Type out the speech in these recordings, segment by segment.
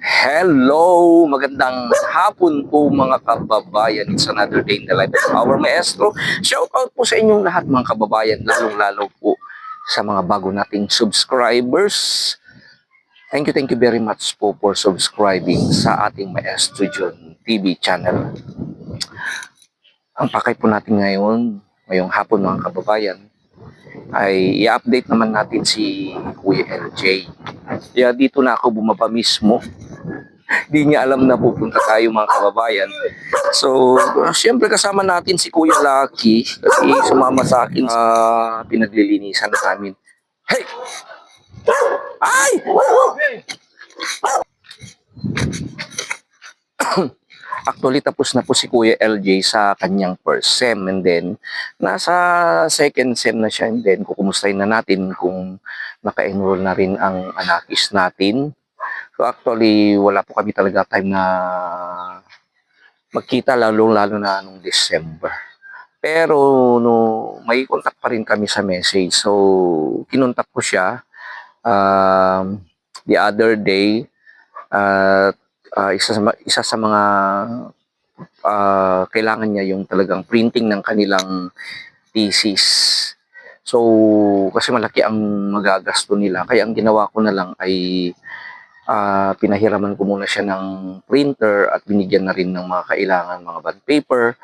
Hello! Magandang hapon po mga kababayan. It's another day in the life of our maestro. Shout out po sa inyong lahat mga kababayan, lalong-lalo po sa mga bago nating subscribers. Thank you very much po for subscribing sa ating Maestro John TV channel. Ang pakay po natin ngayong hapon mga kababayan, ay i-update naman natin si Kuya LJ. Kaya dito na ako bumaba mismo. Di niya alam na pupunta tayo mga kababayan. So, siyempre kasama natin si Kuya Lucky kasi sumama sa akin sa pinaglilinisan namin. Hey! Ay! Actually, tapos na po si Kuya LJ sa kanyang first sem, and then nasa second sem na siya, and then kukumustahin na natin kung naka-enroll na rin ang anakis natin. So actually, wala po kami talaga time na magkita, lalo na nung December. Pero may contact pa rin kami sa message. So, kinontak ko siya the other day. Isa sa mga kailangan niya yung talagang printing ng kanilang thesis. So, kasi malaki ang magagasto nila. Kaya ang ginawa ko na lang ay pinahiraman ko muna siya ng printer at binigyan na rin ng mga kailangan, mga bond paper,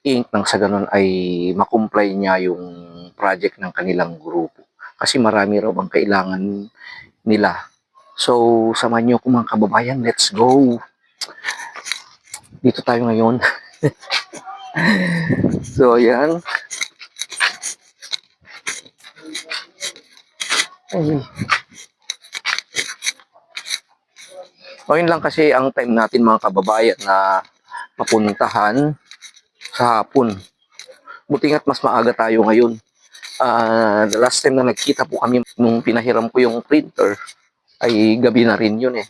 ink, nang sa ganun ay makumply niya yung project ng kanilang grupo. Kasi marami raw ang kailangan nila. So, samahan niyo ko mga kababayan, let's go! Dito tayo ngayon. So, ayan. Ay. Ngayon lang kasi ang time natin mga kababayan na mapuntahan sa hapon. Buti nga't mas maaga tayo ngayon. The last time na nagkita po kami nung pinahiram ko yung printer ay gabi na rin yun eh.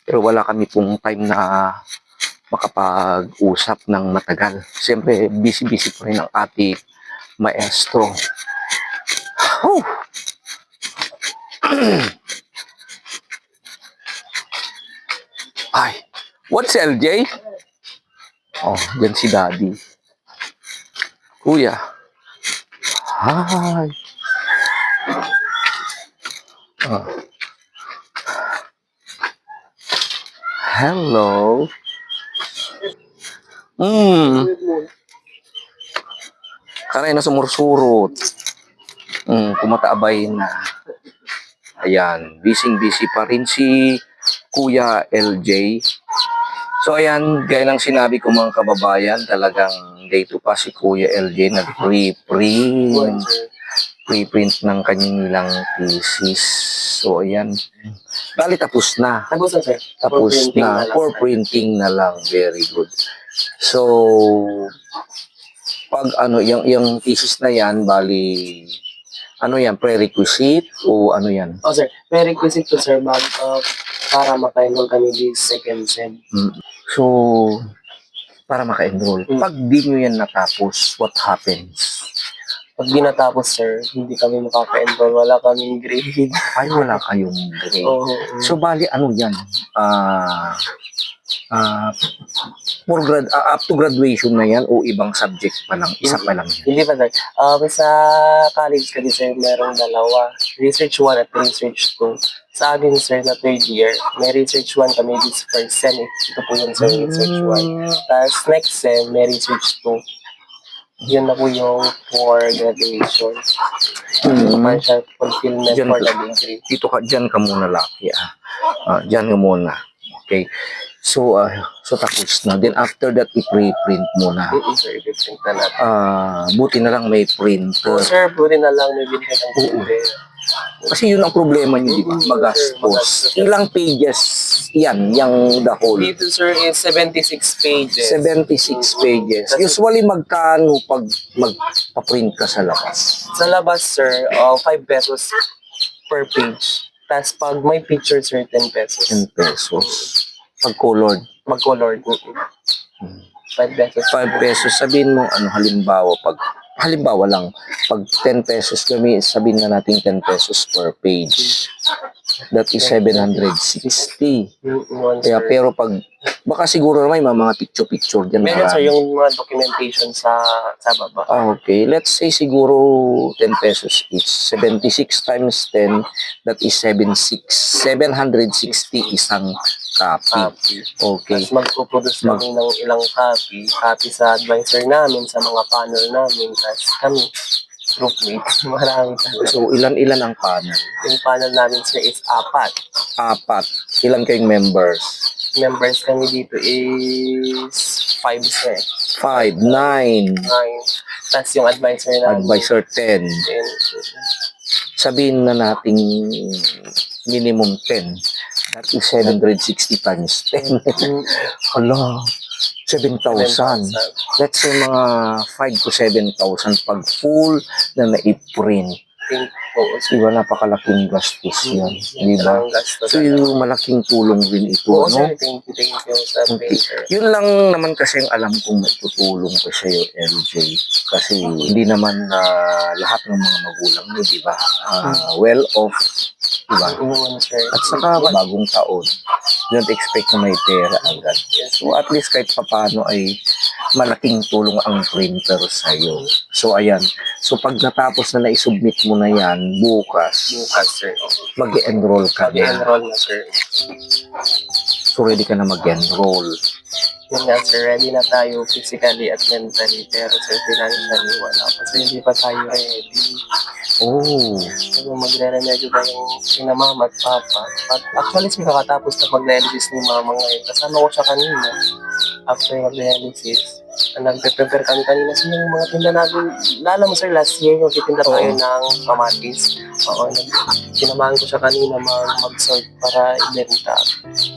Pero wala kami pong time na makapag-usap ng matagal. Siyempre, busy-busy po rin ang ating maestro. Oh! Ay, what's LJ? Oh, dyan si Daddy. Kuya. Hi. Hello. Kanay na sumursurot. Kumataabay na. Ayan, busy pa rin si Kuya LJ. So ayan, gaya ng sinabi ko mga kababayan, talagang day 2 pa si Kuya LJ nag-preprint ng kanilang thesis. So ayan, bali tapos na. Tapos na, for printing na lang. Very good. So, pag yung thesis na yan, bali, yan, prerequisite o ano yan? Oh, sir. Prerequisite to, sir, para maka-enroll kami this second sem. So, para maka-enroll. Pag di nyo yan natapos, what happens? Pag di natapos, sir, hindi kami makaka-enroll. Wala kaming grade. Ay, wala kayong grade. So, bali, yan? Up to graduation na yan o ibang subject pa lang, isa pa lang yan? Hindi pa, sir. Sa college kasi, sir, merong dalawa. Research 1 at Research 2. Sa akin, sir, na third year, may Research 1 kami this first sem. Ito po yung sir, Research 1. Tapos next sem, may Research 2. Yun na po yung for graduation. Financial fulfillment for the degree. Dyan ka muna, Lucky. Dyan ka muna. Okay. So, tapos na. Then after that, i-pre-print muna. Sir, i-print na natin. Buti na lang may printer. Sir, buti na lang may binigay ng printer. Kasi yun ang problema nyo, di ba? Magastos. Ilang pages yan, yung the whole? Dito, sir, is 76 pages. 76 pages. Usually, magkano pag magpa-print ka sa labas? Sa labas, sir, 5 pesos per page. Tapos pag may picture, sir, 10 pesos. 10 pesos. Pag colored? Mag-colored. 5 pesos. 5 pesos. Sabihin mo, halimbawa, pag halimbawa lang, pag 10 pesos kami, sabihin na natin 10 pesos per page. That is 760. Yung Kaya sir. pero pag, baka siguro naman may mga picture-picture dyan. Meron sir marami. yung mga documentation sa baba. Okay, let's say siguro 10 pesos each. 76 times 10, that is 760 isang copy. Copy. Okay. Tapos magpo-produce kami ng ilang copy sa advisor namin, sa mga panel namin, tapos kami, groupmates, marami talaga. So, ilan-ilan ang panel? Yung panel namin sir is 4. 4. Ilan kayong members? Members kami dito is 5 sir. 5, 9, 9. Tapos yung advisor namin. advisor 10. 10. Sabihin na nating minimum 10. That is 760 times 10. Hala, 7,000. Let's say mga 5 to 7,000 pag full na na-print. Diba, napakalaking gastos yan. Diba? So, yung malaking tulong din ito, Oo, no? sir. Thank you sa Okay. printer. Yun lang naman kasi ang alam kong maitutulong ko sa iyo, LJ. Kasi hindi naman lahat ng mga magulang mo, di ba? Well off, di ba? Oo, sir. At saka bagong taon, don't expect na may pera agad. So at least kahit papano ay malaking tulong ang printer sa iyo. So ayan. So pag natapos na na-submit mo na yan, bukas, Sir. mag-enroll ka na. Mag-enroll na, sir. So ready ka na mag-enroll. Yun nga, sir. Ready na tayo physically at mentally. Pero, sir, financially, wala pa. So, hindi pa tayo ready. Oh. So, magre-remedyo ba yung sina mama at papa? At actually, sir, kakatapos na mag-dialysis ni mama ngayon. Kasama ko siya kanina. After mag-dialysis, nagpe-prepare kami kanina sa yung mga tinda natin. Lala mo, sir, last year, yung titinda tayo ng kamatis. Oo, sinamahan ko siya kanina mag-sort para ibenta.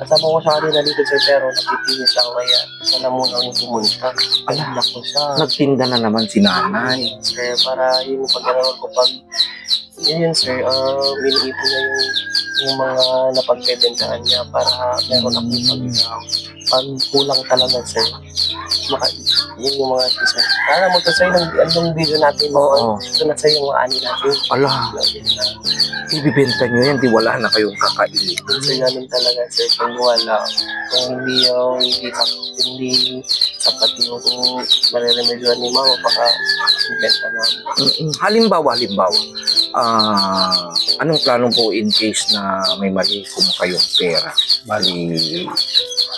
Kasama ko siya kanina dito, sir, pero napipinis lang kaya siya na muna yung pumunta. Alala ko siya. Nagtinda na naman si nanay. Sir, para yung pag-aaral ko pag yun, sir, miniipon niya yung mga napagbebentahan niya para meron akong pag kulang talaga, sir. Yun yung mga sir. Alam mo to, sir, yung video natin, Oo. ito na, sir, yung mga ani natin. Ala, ibibenta nyo yan, di wala na kayong kakainin. So, ganun talaga, sir. Kung wala, kung hindi sapat yung kung mareremedyohan ni mama, baka ibenta namin. Halimbawa, anong plano po in case na may mali kung kayong pera? Bali,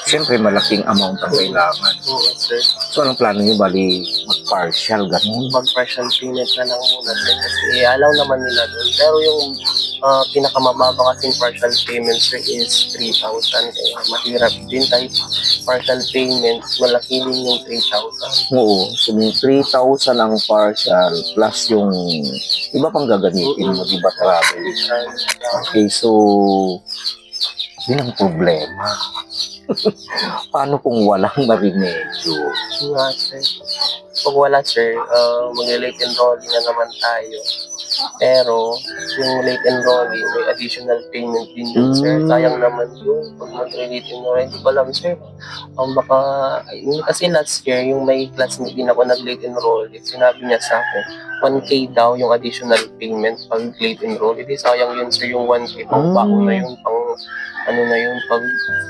siyempre malaking amount ang kailangan. Oo, sir. So, anong plano nyo? Bali, mag-partial, ganun. Mag-partial payment na lang muna, sir. Kasi allow naman nila doon. Pero yung pinakamababa kasing partial payment, sir, is 3,000. Kaya mahirap din type partial payment. Malaki din yung 3,000. Oo, so yung 3,000 ang partial plus yung iba pang gagamitin mo, di ba, travel? Okay, so yun ang problema. Paano kung walang marimedyo? Nga, sir. Pag wala, sir, mag-late enrolling na naman tayo. Pero, yung late enrolling, may additional payment din yun, sir. Sayang naman yun. Pag mag-late enrolling, hindi ko alam, sir. Baka, yun kasi last year, yung may classmate din ako nag-late enroll, sinabi niya sa akin, 1K daw yung additional payment pag late enroll. Hindi sayang yun, sir, yung 1K pang baon na yun, pang ano na yun, pag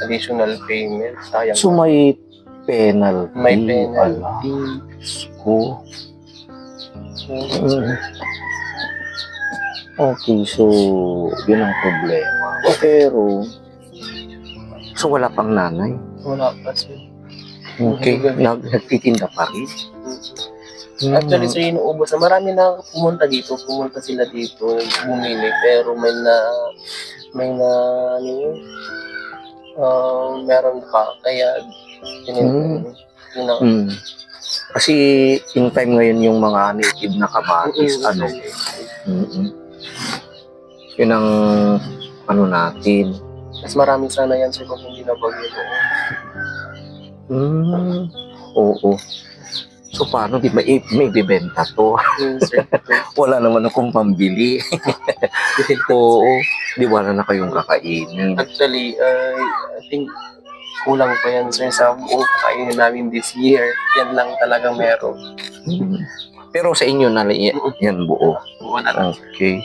additional payment. Sayang. So may penalty. May penalty. Ko. Okay, so yun ang problema. Pero, so wala pang nanay. Wala pa, sir. Okay, nagtitinda pa rin. Actually, sir, inuubos na. Marami na pumunta dito. Pumunta sila dito, bumili. Pero may ano yun, meron pa. Kaya, Kasi in time ngayon yung mga native na kamatis, yun ang ano natin. mas marami sana yan, sir, kung hindi na bagyo doon. Oo. So paano, di ba, may bibenta to? Sir, Wala naman akong pambili. Oo, di wala na kayong kakainin. actually, I think kulang pa yan, sir, sa buong kakainin namin this year. Yan lang talaga meron. Pero sa inyo na yan buo. buo na lang. Okay.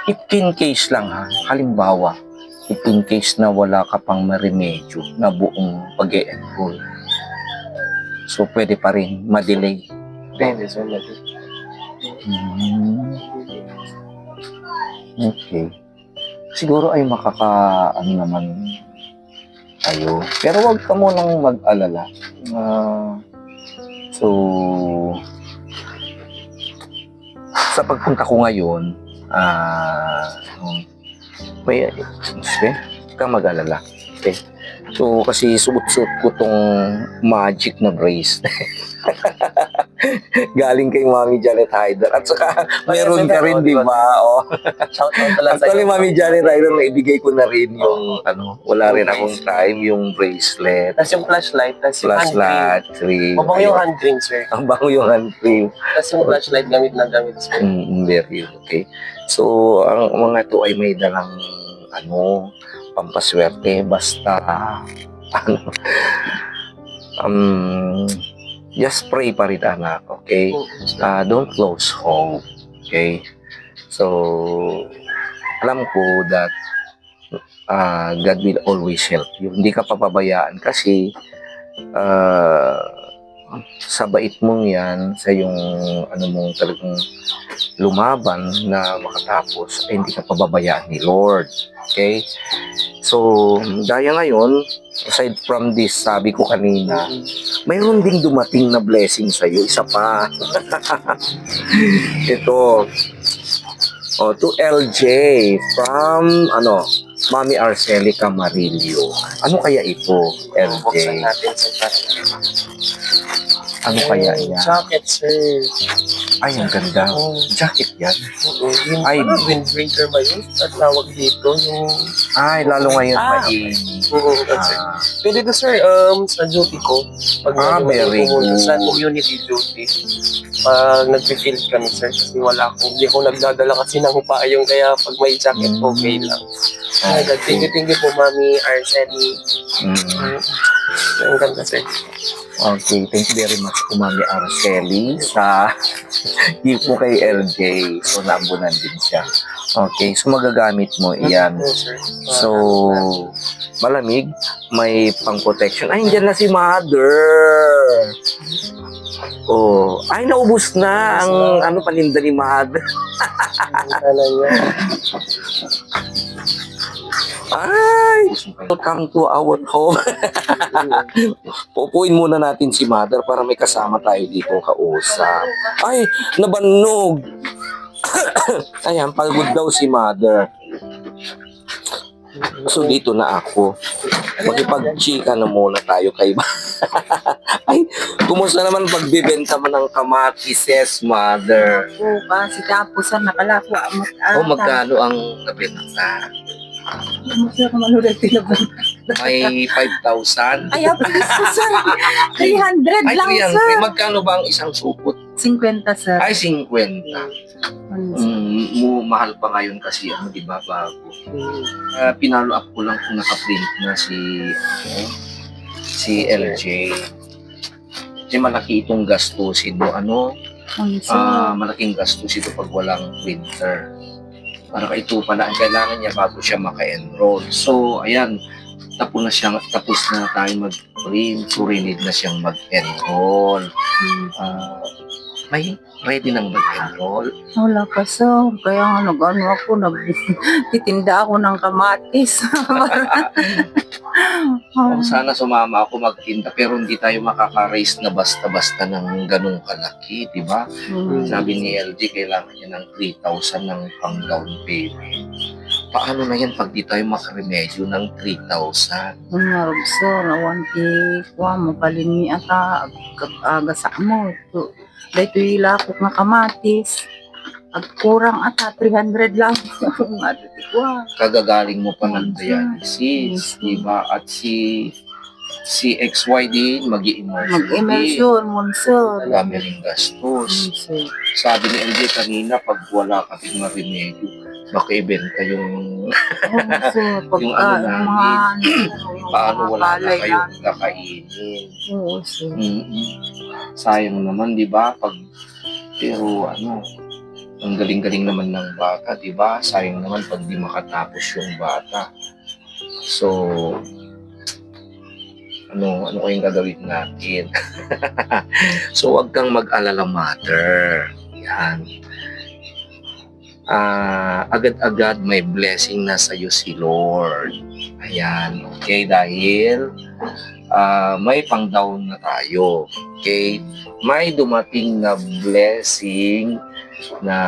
15 case lang ha. Halimbawa, 15 case na wala ka pang maremedyo na buong pag-e-enroll. So, pwede pa rin ma-delay. Pwede, sir. Okay. Siguro ay ano naman tayo. Pero wag ka munang mag-alala. So, sa pagpunta ko ngayon, may, ka mag-alala. Okay. So, kasi suot-suot ko tong magic na brace. Galing kay Mami Janet Hyder. At saka, meron ka rin, di ba? Oh. Shout out na lang sa Actually, iyo. Mami Janet Hyder, naibigay ko na rin yung, wala rin akong time, yung bracelet. Tapos yung flashlight, tapos yung hand cream. Flashlight, cream. Mabango yung hand cream, sir. Ang bango yung hand cream. Tapos yung flashlight, gamit na gamit, sir. Very okay. So, ang mga to ay may dalang, pampaswerte. Basta, just pray pa rin, anak. Okay? Don't lose hope. Okay? So, alam ko that God will always help you. Hindi ka papabayaan kasi sa bait mong yan, sa yung mong talagang lumaban na makatapos, ay hindi ka pababayaan ni Lord. Okay? So, gaya ngayon, aside from this, sabi ko kanina, mayroon ding dumating na blessing sa'yo. Isa pa. Ito. To LJ from, Mami Arceli Camarillo. Ano kaya ito, Buksan LJ? natin, sir. Ano kaya yan? Jacket, sir. Ay, ang ganda. Jacket yan. Yung Ay. windbreaker ba yun? At tawag dito, yung... Ay, lalo ngayon mainit. That's it. Pwede to, sir, sa duty ko. Pag Very good. Sa community duty. Pag nag-field kami, sir, kasi hindi ko nagdadala kasi ng payong, kaya pag may jacket, okay lang. Thank you po, Mami Arceli. Ang ganda, sir. Okay, thank you very much po, Mami Arceli, sa gift mo kay LJ. So, naambunan din siya. Okay, so magagamit mo iyan. So, malamig, may pang-protection. Ay, andyan na si Mother. Oh, ay, naubos na ang paninda ni Mother. Ay, welcome to our home. Pupuin muna natin si Mother para may kasama tayo dito kausap. Ay, nabanog. Ayan, pagod daw si Mother. So, dito na ako. Makipag-chika na muna tayo kay Ay, kumusta naman pagbibenta mo ng kamatis, Mother? Oo, kasi tapos nakalako. O, magkano ang nabenta? Masaya ka manulit tinabang. May 5,000? Ay, please po, sir. 300 Ay, lang, 300. sir. Magkano ba ang isang supot? 50, sir. Ay, 50. Mahal pa ngayon kasi, di ba, bago. Pinalo up ko lang kung naka-print na si LJ. Kasi malaki itong gastusin mo. Malaking gastusin ito pag walang printer. Para ito pala ang kailangan niya bago siya maka-enroll. So, ayan, tapos na tayo mag-print. So, ready na siyang mag-enroll. May ready nang mag-enroll. Wala pa, sir. Kaya nga nagtitinda ako ng kamatis. Sana sumama ako magtinda pero hindi tayo makaka-raise na basta-basta ng ganung kalaki, di ba? Sabi ni LG, kailangan niya ng 3,000 ng pang-down payment. Paano na yan pag di tayo makaremedyo ng 3,000? Narog, sir. Nawanti ko mo palini ata. Aga sa mo. Dahito ilakot na kamatis. At kurang ata 300 lang. Kagagaling mo pa ng dialysis, di ba? At si XY din, mag-immersion mo, sir. Dami ring gastos. Sabi ni LJ kanina, pag wala ka din maremedyo, baka ibenta yung So, pag Yung ano yung namin, mga yung paano mga wala na palay kayong namin. kakainin. Oo, sir. Sayang naman, di ba? Pero ang galing-galing naman ng bata, di ba? Sayang naman pag di makatapos yung bata. So, ano kayong gagawin natin? So, wag kang mag-alala, mother. Yan. Agad-agad may blessing na sa'yo si Lord. Ayan, okay? Dahil may pang-down na tayo. Okay? May dumating na blessing na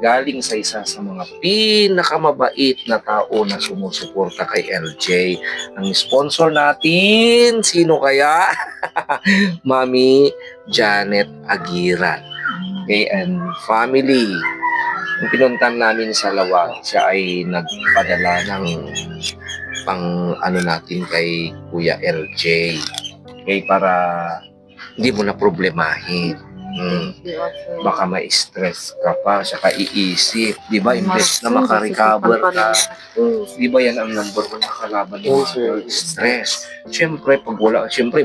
galing sa isa sa mga pinakamabait na tao na sumusuporta kay LJ. Ang sponsor natin, sino kaya? Mami Janet Aguiran. Okay, and family. Yung pinuntan namin sa Lawag, siya ay nagpadala ng pang natin kay Kuya LJ. Okay, para hindi mo na problemahin. Baka ma-stress ka pa, saka iisip. Di ba? Imbes na makarecover ka. Di ba yan ang number one na kalaban ng stress? Siyempre,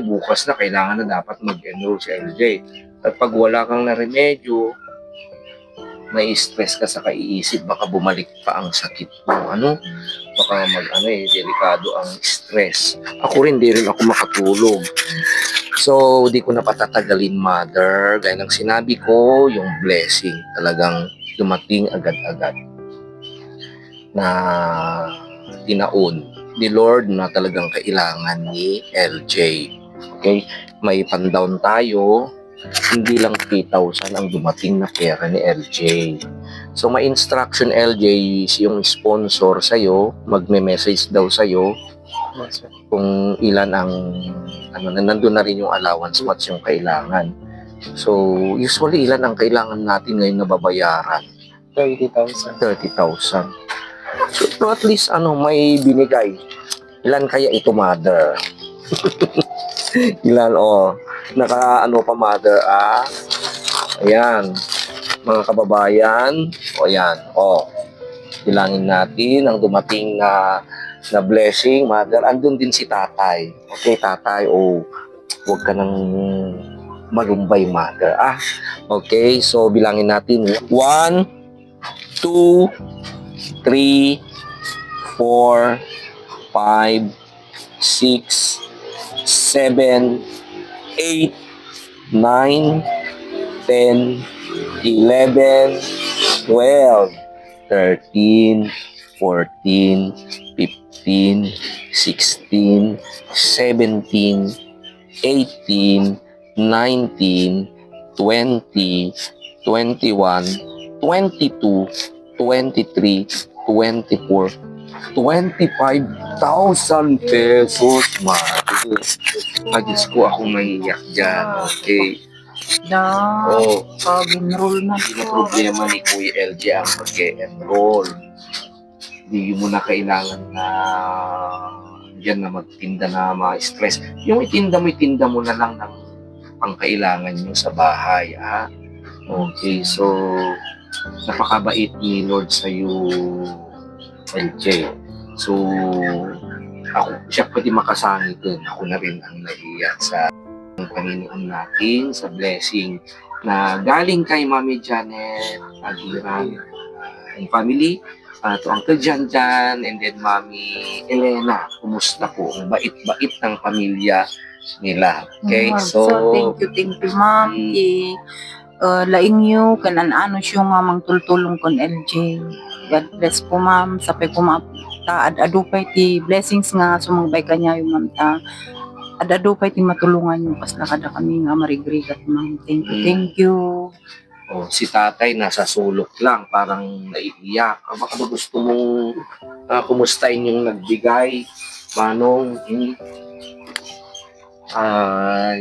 bukas na kailangan na dapat mag-enroll si LJ. At pag wala kang na remedyo, may stress ka sa kaiisip, baka bumalik pa ang sakit mo. Baka delikado ang stress. Ako rin, di rin ako makatulog. So, di ko na patatagalin, mother. Gaya ng sinabi ko, yung blessing talagang dumating agad-agad na tinaon ni Lord na talagang kailangan ni LJ. Okay? May pan-down tayo. Hindi lang 3,000 ang dumating na pera ni LJ. So, may instruction LJ, yung sponsor sa'yo, magme-message daw sa'yo kung ilan ang nandun na rin yung allowance, what's yung kailangan. So, usually ilan ang kailangan natin ngayon na babayaran? 30,000. 30,000. So, at least may binigay. Ilan kaya ito, mother? Ilan, naka pa, mother, ayan, mga kababayan, ayan, bilangin natin ang dumating na blessing, mother. Andun din si tatay. Okay, tatay, huwag ka nang malumbay, mother, Okay, so bilangin natin, 1, 2, 3, 4, 5, 6, 7, 8, 9, 10, 11, 12, 13, 14, 15, 16, 17, 18, 19, 20, 21, 22, 23, 24, 25,000 pesos, mother. Diyos ko, ako maiyak dyan. Okay. Pag enroll na Hindi na problema ni Kuya LJ ang mag-enroll. Hindi mo na kailangan na yan na magtinda na ma-stress. Yung itinda mo na lang ng pangkailangan nyo sa bahay. Okay, so napakabait ni Lord sa'yo, LJ. So, siya pwede makasangit din. Ako na rin ang naiiyak sa Panginoon natin, sa blessing na galing kay Mami Janet Aguiran and family, to Uncle Janjan, and then Mami Elena. Kumusta po? Ang bait-bait ng pamilya nila. Okay, so thank you, ma'am. Laing nyo, kanan-ano siya nga mangtultulong kon LJ. God bless po, ma'am. Sapay po, ma'am. Adupay ti blessings nga sumangbay kanya yung ma'am ta. Adupay ti matulungan yung pas nakada kami nga marigrigat, ma'am. Thank you. si tatay nasa sulok lang, parang naiiyak. Baka ba gusto mong kumustahin yung nagbigay? Manong,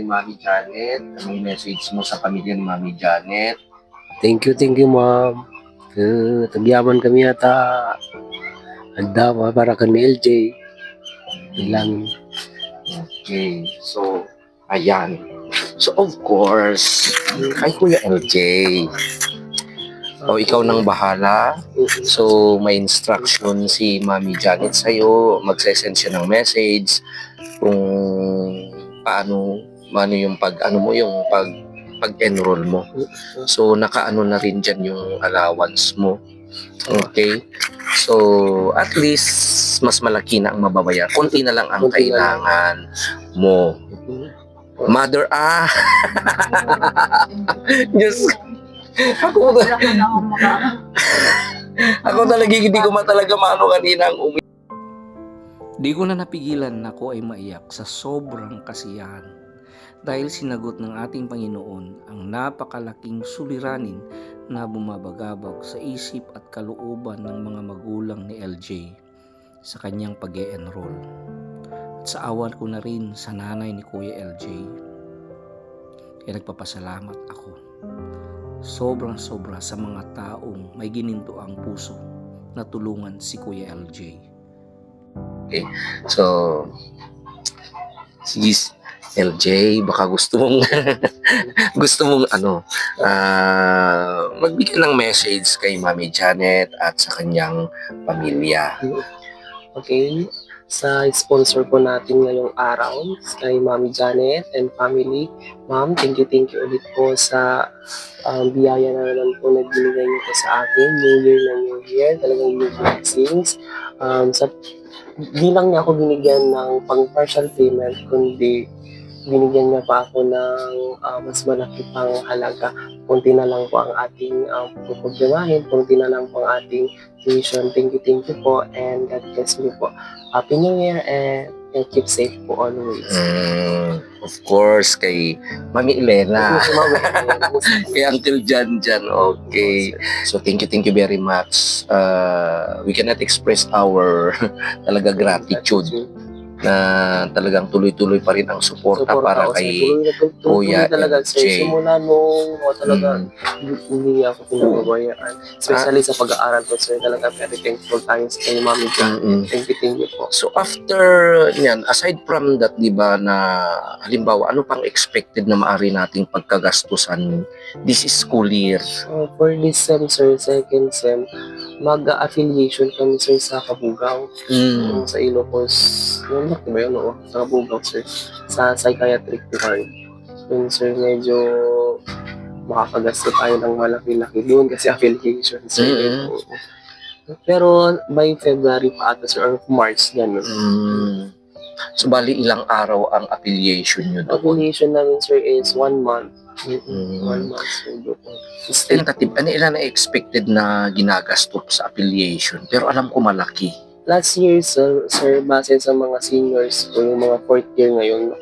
Mami Janet, anong message mo sa pamilya ni Mami Janet? Thank you, ma'am. Tagyaman kami ata. Handa para kan LJ. Ilang. Okay, so, ayan. So, of course, kay Kuya LJ, O ikaw nang bahala. So, may instruction si Mami Janet sa'yo. Magsesend siya ng message kung paano yung pag-enroll mo. So, nakaano na rin dyan yung allowance mo. Okay? So, at least, mas malaki na ang mababayan. Konti na lang ang Konti na lang. kailangan mo. Mother, Diyos, ako talaga, hindi ko talaga maano kanina ang umi. Di ko na napigilan na ako ay maiyak sa sobrang kasiyahan dahil sinagot ng ating Panginoon ang napakalaking suliranin na bumabagabag sa isip at kalooban ng mga magulang ni LJ sa kanyang pag-e-enroll. At sa awan ko na rin sa nanay ni Kuya LJ. Kaya nagpapasalamat ako. Sobrang-sobra sa mga taong may gininto ang puso na tulungan si Kuya LJ. Okay, so sige LJ, baka gusto mong magbigay ng message kay Mami Janet at sa kanyang pamilya. Okay, sa sponsor po natin ngayong araw, kay Mami Janet and family. Ma'am, thank you ulit po sa biyaya na naman po na binigay niyo po sa akin. New Year na New Year, talagang new blessings. Di lang niya ako binigyan ng pang-partial payment, kundi binigyan niya pa ako ng mas malaki pang halaga. Kunti na lang po ang ating pupugyamahin, kunti na lang po ang ating tuition. Thank you po, and God bless you po. Happy New Year, and keep safe po always. Of course, kay Mami Elena. Kay Uncle Jan. Okay. So, thank you very much. We cannot express our talaga gratitude na talagang tuloy-tuloy pa rin ang suporta para kay Kuya talaga, LJ. sir. Simula nung talaga hindi ako pinababayaan. Especially sa pag-aaral ko, sir. Talaga very thankful tayo sa kay Mami Jan. Thank you po. So after yan, aside from that, di ba, na halimbawa, ano pang expected na maaari nating pagkagastusan this school year? For this sem, sir, second sem, mag-affiliation kami, sir, sa Kabugao. Sa Ilocos. Yun ba yun? Oo, sa Kabugao, sir. Sa psychiatric ward. Yun, sir, medyo makakagasto tayo ng malaki-laki doon kasi affiliation, sir. Pero by February pa ata, sir, or March, yan. So, bali ilang araw ang affiliation nyo doon? Affiliation namin, sir, is 1 month. 1 month, sir. Tentative, ano ilan na expected na ginagastos sa affiliation? Pero alam ko malaki. Last year, sir, base sa mga seniors ko, yung mga 4th year ngayon,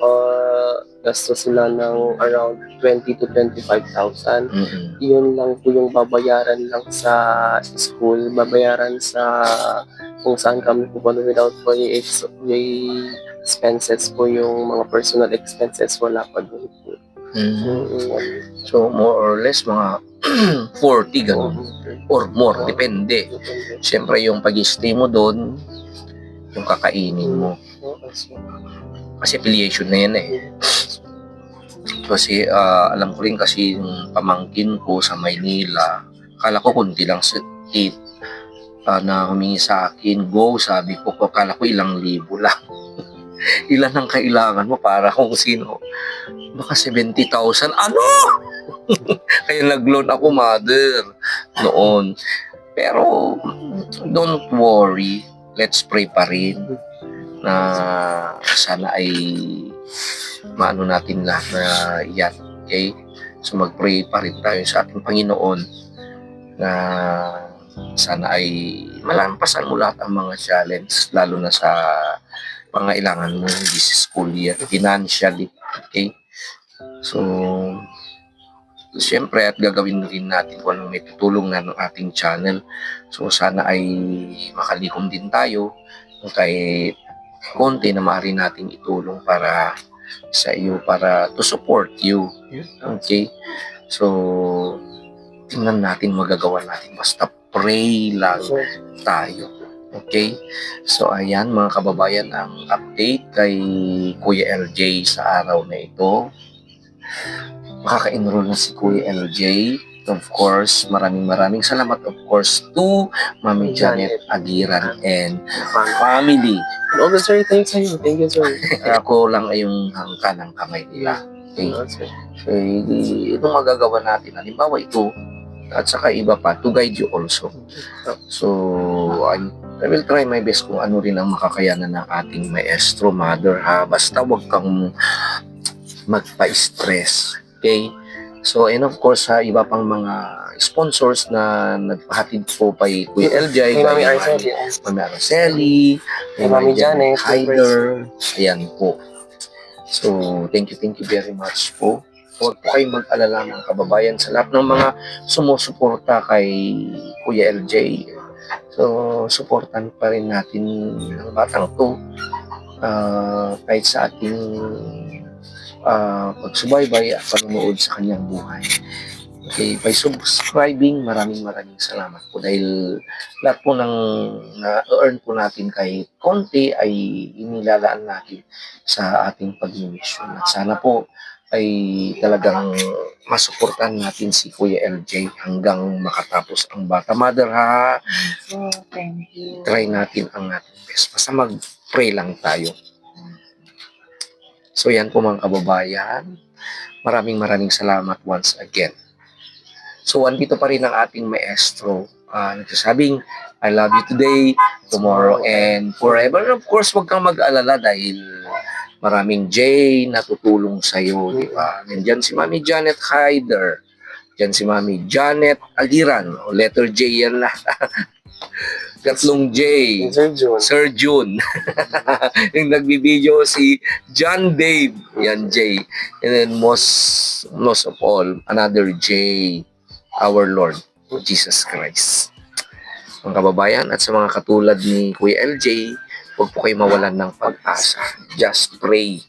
gasto sila ng around 20 to 25,000. Yun lang po yung babayaran lang sa school, babayaran sa kung saan kami pupunta without po yung expenses po, yung mga personal expenses, wala pa doon po. So, more or less, mga 40 ganun. Or more, depende. Siyempre, yung pag-stay mo doon, yung kakainin mo. Kasi affiliation na yan eh. Kasi alam ko rin kasi yung pamangkin ko sa Maynila, akala ko kunti lang sa eat na humingi sa akin, go, sabi ko, akala ko ilang libo lang. Ilan ang kailangan mo para kung sino? Baka 70,000. Ano? Kaya nag-loan ako, mother, noon. Pero, don't worry. Let's pray pa rin na sana ay maano natin lahat na yan. Okay? So, mag-pray pa rin tayo sa ating Panginoon na sana ay malampasan mo lahat ang mga challenge, lalo na sa pangailangan mo this school year, financially. Okay? So, siyempre, at gagawin rin natin kung anong may tutulong na ng ating channel. So, sana ay makalikom din tayo kahit konti na maaari nating itulong para sa iyo, para to support you. Okay? So, tingnan natin, magagawa natin. Basta pray lang tayo. Okay? So, ayan mga kababayan, ang update kay Kuya LJ sa araw na ito. Makaka-enroll na si Kuya LJ of course, maraming salamat, of course, to Mami Janet Agiran and family. And also, sir, thanks sa'yo. Thank you, sir. Ako lang ay yung hangka ng kamay nila. Okay. Sir. So, itong magagawa natin, halimbawa ito, at saka iba pa, to guide you also. So, I will try my best kung ano rin ang makakayanan ng ating maestro, mother, ha? Basta wag kang magpa-stress. Okay? So, and of course, ha, iba pang mga sponsors na nagpahatid po kay Kuya LJ, Kay Mami kay Arceli. Mami Araceli, Kay Mami Janet, Hyder, ayan po. So, thank you very much po. Huwag po kayong mag-alala mga kababayan sa lahat ng mga sumusuporta kay Kuya LJ. So, supportan pa rin natin ang batang to kahit sa ating pagsubaybay at panonood sa kanyang buhay. Okay, by subscribing, maraming salamat po dahil lahat po ng na-earn po natin kahit konti ay inilalaan natin sa ating pag-mission. At sana po ay talagang masuportan natin si Kuya LJ hanggang makatapos ang Bata Mother, ha. So, thank you. Try natin ang ating best. Basta mag-pray lang tayo. So yan po mga kababayan. Maraming salamat once again. So andito pa rin ang ating maestro. Nagsasabing, I love you today, tomorrow, and forever. And of course, huwag kang mag-alala dahil maraming J na tutulong sa'yo, di ba? Nandiyan si Mami Janet Hyder. Diyan si Mami Janet Agiran. O letter J yan na. Tatlong J. Sir June. Sir June. Yung nagbibideo si John Dave. Yan, J. And then most of all, another J. Our Lord, Jesus Christ. Mga kababayan, at sa mga katulad ni Kuya LJ, huwag po kayo mawalan ng pag-asa. Just pray.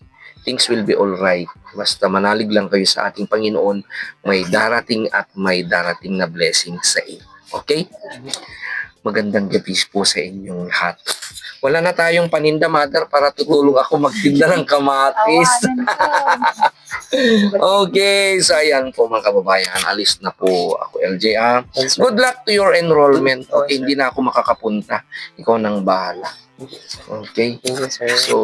Things will be alright. Basta manalig lang kayo sa ating Panginoon, may darating at may darating na blessing sa inyo. Okay? Magandang gabi po sa inyong lahat. Wala na tayong paninda, mother, para tutulong ako magtinda ng kamatis. Okay, so ayan po mga kababayan, alis na po ako, LJ. Good luck to your enrollment. Okay, hindi na ako makakapunta. Ikaw nang bahala. Okay? Thank you, sir. So,